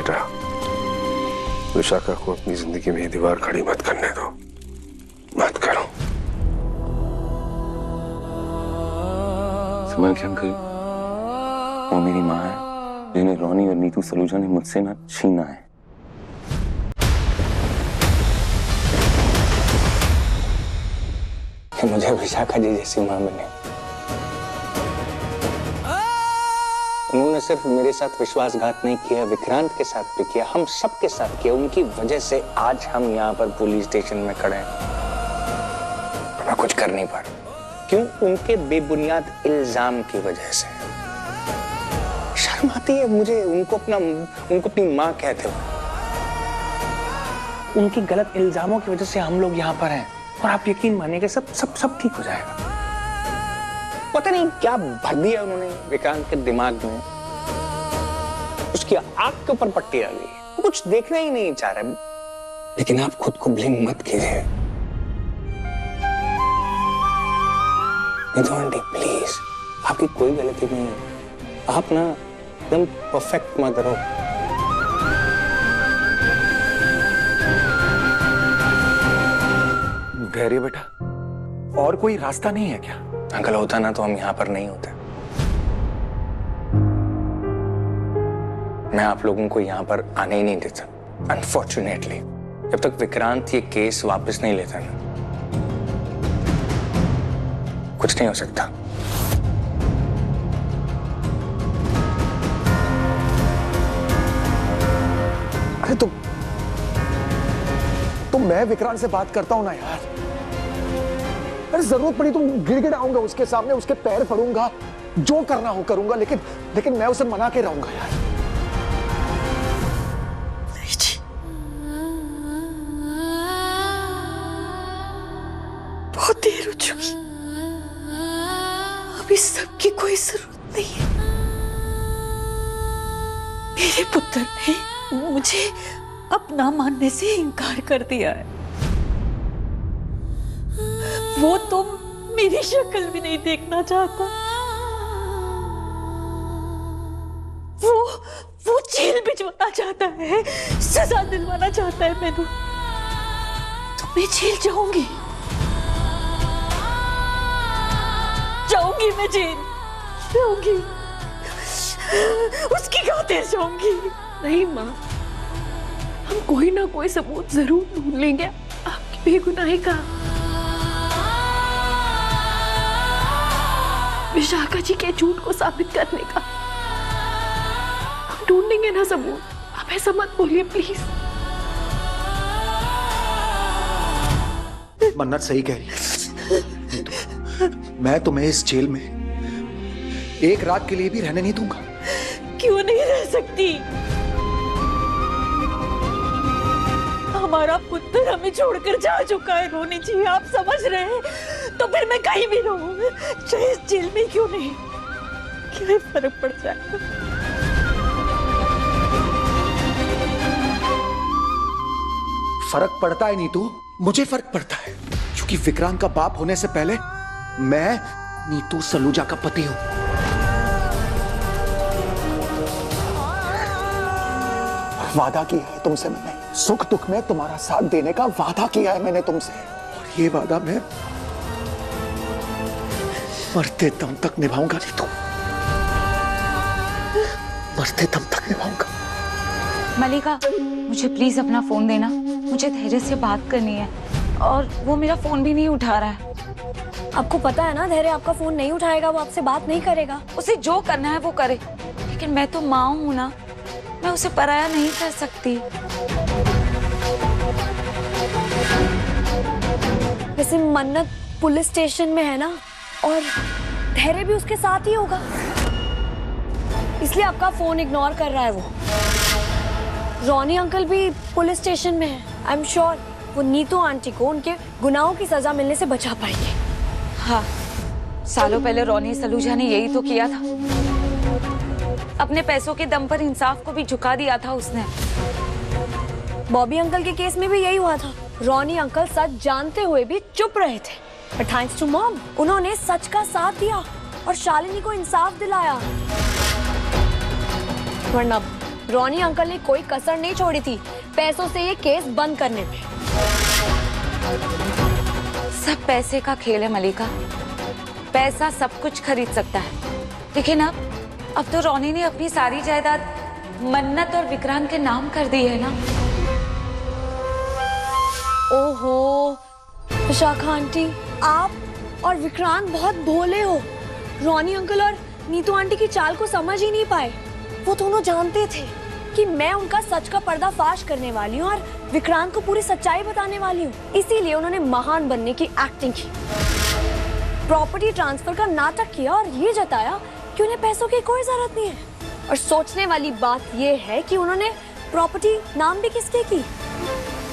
बेटा, विशाखा को अपनी जिंदगी में दीवार खड़ी मत करने दो, मत करो। समझ के अंकल, वो मेरी माँ है जिन्हें रोनी और नीतू सलूजा ने मुझसे ना छीना है। कि मुझे विशाखा जी जैसी माँ बने। उन्होंने सिर्फ मेरे साथ विश्वासघात नहीं किया, विक्रांत के साथ भी किया, हम सब के साथ किया। उनकी वजह से आज हम यहाँ पर पुलिस स्टेशन में खड़े हैं। मैं कुछ कर नहीं पा रहा। क्यों? उनके बेबुनियाद इल्जाम की वजह से। शर्म आती है मुझे उनको अपनी माँ कहते हुए। उनकी गलत इल्जामों की वजह से हम लोग यहाँ पर हैं, और आप यकीन मानिएगा सब ठीक हो जाएगा। पता नहीं क्या भर दिया उन्होंने विक्रांत के दिमाग में, उसकी आंख के ऊपर पट्टी आ गई, कुछ देखना ही नहीं चाह रहा। लेकिन आप खुद को ब्लेम मत कीजिए। नीतू आंटी प्लीज, आपकी कोई गलती नहीं है। आप ना एकदम परफेक्ट मदर हो। धैर्य बेटा, और कोई रास्ता नहीं है क्या? अंकल, होता ना तो हम यहाँ पर नहीं होते। मैं आप लोगों को यहाँ पर आने ही नहीं देता। अनफॉर्चुनेटली, जब तक विक्रांत ये केस वापस नहीं लेता ना, कुछ नहीं हो सकता। अरे तो मैं विक्रांत से बात करता हूं ना यार। अरे जरूरत पड़ी तो गिड़गिड़ाऊंगा उसके सामने, उसके पैर पड़ूंगा, जो करना हो करूंगा, लेकिन मैं उसे मना के रहूंगा यार। नहीं जी, बहुत देर हो चुकी, अभी सबकी कोई जरूरत नहीं है। मेरे पुत्र ने मुझे अपना मानने से इनकार कर दिया है। वो तो मेरी शक्ल भी नहीं देखना चाहता। वो जेल भिजवाना चाहता है, सजा दिलवाना चाहता है मैंने। तो मैं जेल जाऊंगी, मैं जेल जाऊंगी, उसकी खातिर जाऊंगी। नहीं माँ, हम कोई ना कोई सबूत जरूर ढूंढ लेंगे आपकी बेगुनाही का। विशाखा जी के झूठ को साबित करने का हम ढूंढेंगे ना सबूत। आप ऐसा मत बोलिए प्लीज। मन्नत सही कह रही है। मैं तुम्हें इस जेल में एक रात के लिए भी रहने नहीं दूंगा। क्यों नहीं रह सकती? हमारा पुत्र हमें छोड़कर जा चुका है रोनी जी, आप समझ रहे हैं? तो फिर मैं कहीं भी रहूं, चाहे इस जेल में क्यों नहीं, क्या फर्क पड़ जाएगा? फर्क पड़ता है नीतू, मुझे फर्क पड़ता है, क्योंकि विक्रांत का बाप होने से पहले मैं नीतू सलूजा का पति हूं। वादा किया है तुमसे मैंने, सुख दुख में तुम्हारा साथ देने का वादा किया है मैंने तुमसे, और ये वादा मैं मरते दम तक निभाऊंगा नीतू, मरते दम तक निभाऊंगा। मलिका, मुझे प्लीज अपना फोन देना, मुझे धैर्य से बात करनी है, और वो मेरा फोन भी नहीं उठा रहा है। आपको पता है ना धैर्य आपका फोन नहीं उठाएगा, वो आपसे बात नहीं करेगा। उसे जो करना है वो करे, लेकिन मैं तो माँ हूं ना, मैं उसे पराया नहीं कर सकती। वैसे मन्नत पुलिस स्टेशन में है ना, और धैर्य भी उसके साथ ही होगा, इसलिए आपका फोन इग्नोर कर रहा है वो। रोनी अंकल भी पुलिस स्टेशन में है। आई एम श्योर वो नीतू आंटी को उनके गुनाहों की सजा मिलने से बचा पाएंगे। हाँ, सालों पहले रोनी सलूजा ने यही तो किया था, अपने पैसों के दम पर इंसाफ को भी झुका दिया था उसने। बॉबी अंकल के केस में भी यही हुआ था, रोनी अंकल सच जानते हुए भी चुप रहे थे, पर थैंक्स टू मॉम उन्होंने सच का साथ दिया और शालिनी को इंसाफ दिलाया। वरना रॉनी अंकल ने कोई कसर नहीं छोड़ी थी पैसों से ये केस बंद करने में। सब पैसे का खेल है मलिका, पैसा सब कुछ खरीद सकता है, लेकिन अब तो रॉनी ने अपनी सारी जायदाद मन्नत और विक्रांत के नाम कर दी है ना। ओहो विशाखा आंटी, आप और विक्रांत बहुत भोले हो। रॉनी अंकल और नीतू आंटी की चाल को समझ ही नहीं पाए। वो दोनों जानते थे कि मैं उनका सच का पर्दाफाश करने वाली हूँ और विक्रांत को पूरी सच्चाई बताने वाली हूँ, इसीलिए उन्होंने महान बनने की एक्टिंग की, प्रॉपर्टी ट्रांसफर का नाटक किया और ये जताया कि उन्हें पैसों की कोई जरूरत नहीं है। और सोचने वाली बात ये है कि उन्होंने प्रॉपर्टी नाम भी किसकी की?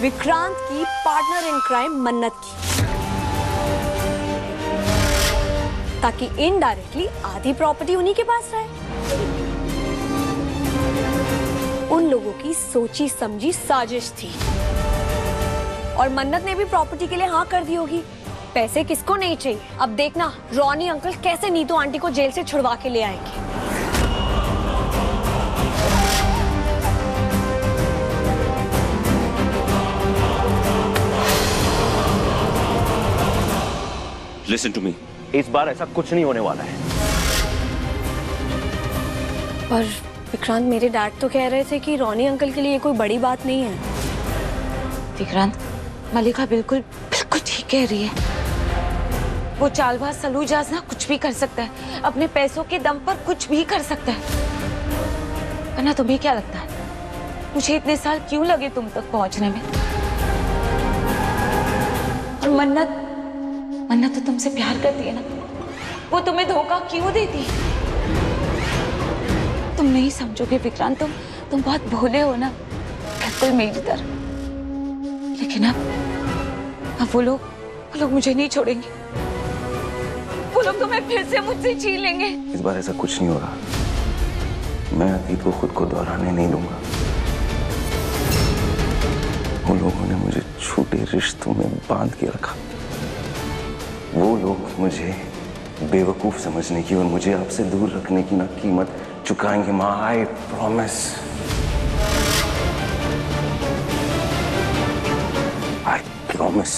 विक्रांत की पार्टनर इन क्राइम मन्नत की, ताकि इनडायरेक्टली आधी प्रॉपर्टी उन्हीं के पास रहे। उन लोगों की सोची समझी साजिश थी और मन्नत ने भी प्रॉपर्टी के लिए हाँ कर दी होगी। पैसे किसको नहीं चाहिए? अब देखना रॉनी अंकल कैसे नीतू आंटी को जेल से छुड़वा के ले आएंगे। Listen to me. इस बार ऐसा कुछ नहीं होने वाला है। पर विक्रांत, मेरे डैड तो कह रहे थे कि रॉनी अंकल के लिए कोई बड़ी बात नहीं है। विक्रांत, मलिका बिल्कुल ठीक कह रही है। वो चालबाज सलूजाज ना कुछ भी कर सकता है, अपने पैसों के दम पर कुछ भी कर सकता है। वरना तुम्हें क्या लगता है मुझे इतने साल क्यों लगे तुम तक पहुंचने में? और मन्नत तो तुमसे प्यार करती है ना, वो तुम्हें धोखा क्यों देती? तुम नहीं समझोगे विक्रांत, तुम बहुत भोले हो ना, बिल्कुल मेरी तरह। लेकिन अब वो लोग मुझे नहीं छोड़ेंगे। वो लोग तुम्हें फिर से मुझसे छीन लेंगे। इस बार ऐसा कुछ नहीं हो रहा। मैं अतीत को खुद को दोहराने नहीं दूंगा। वो लोगों ने मुझे छोटे रिश्तों में बांध के रखा। वो लोग मुझे बेवकूफ समझने की और मुझे आपसे दूर रखने की ना कीमत चुकाएंगे माँ। I promise. I promise.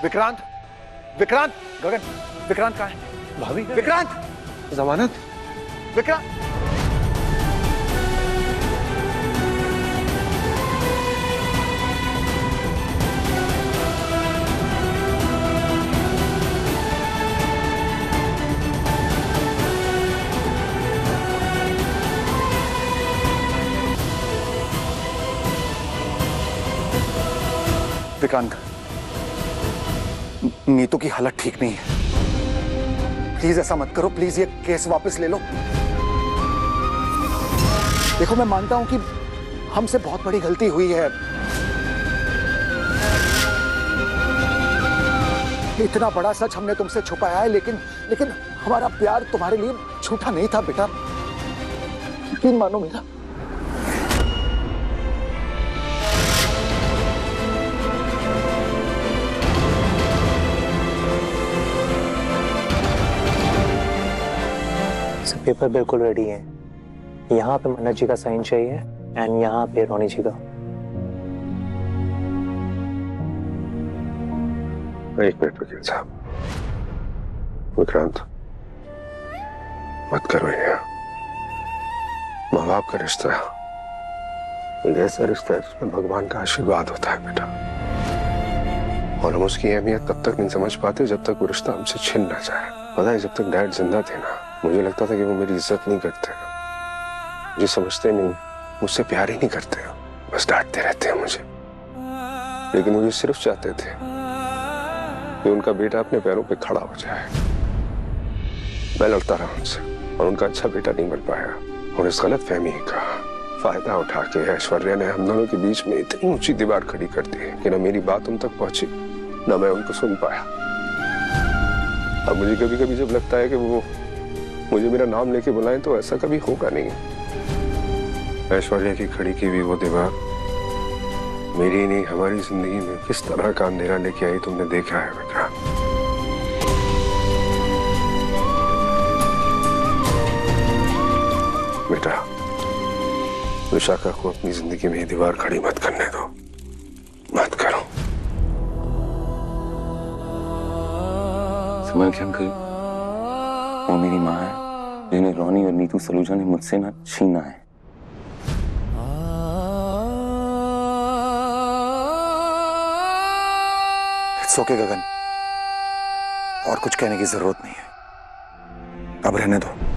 Vikrant, Vikrant, Gagan, Vikrant कहाँ है? भाभी, विक्रांत, जमानत। विक्रांत, विक्रांत, नीतू की हालत ठीक नहीं है। प्लीज ऐसा मत करो, प्लीज ये केस वापस ले लो। देखो, मैं मानता हूं कि हमसे बहुत बड़ी गलती हुई है। इतना बड़ा सच हमने तुमसे छुपाया है, लेकिन हमारा प्यार तुम्हारे लिए झूठा नहीं था बेटा। यकीन मानो मेरा। पेपर बिल्कुल रेडी है। यहाँ पे मन्नत जी का साइन चाहिए एंड यहाँ पे रॉनी जी का। एक मिनट वकील साहब। विक्रांत, मत करो ये। माँ बाप का रिश्ता एक ऐसा रिश्ता है जिसमें भगवान का आशीर्वाद होता है बेटा, और हम उसकी अहमियत तब तक नहीं समझ पाते जब तक वो रिश्ता हमसे छिन ना जाए। पता है, जब तक डैड जिंदा थे ना, मुझे लगता था कि वो मेरी इज्जत नहीं करते, मुझे समझते नहीं, मुझसे प्यार ही नहीं करते, बस डांटते रहते हैं मुझे। लेकिन मुझे सिर्फ चाहते थे कि उनका बेटा अपने पैरों पे खड़ा हो जाए। मैं लड़ता रहा उनसे और उनका अच्छा बेटा नहीं बन पाया, और इस गलत फहमी का फायदा उठा के ऐश्वर्या ने हम दोनों के बीच में इतनी ऊंची दीवार खड़ी कर दी कि न मेरी बात उन तक पहुंची, न मैं उनको सुन पाया। अब मुझे कभी कभी जब लगता है कि वो मुझे मेरा नाम लेके बुलाएं तो ऐसा कभी होगा नहीं। ऐश्वर्या की खड़ी की हुई वो दीवार मेरी नहीं हमारी जिंदगी में किस तरह का अंधेरा लेके आई तुमने देखा है विक्रांत। बेटा विशाखा को अपनी जिंदगी में दीवार खड़ी मत करने दो, मत करो। समझ गए अंकल, वो मेरी माँ है जिन्हें रोनी और नीतू सलूजा ने मुझसे ना छीना है। इट्स ओके गगन, और कुछ कहने की जरूरत नहीं है, अब रहने दो।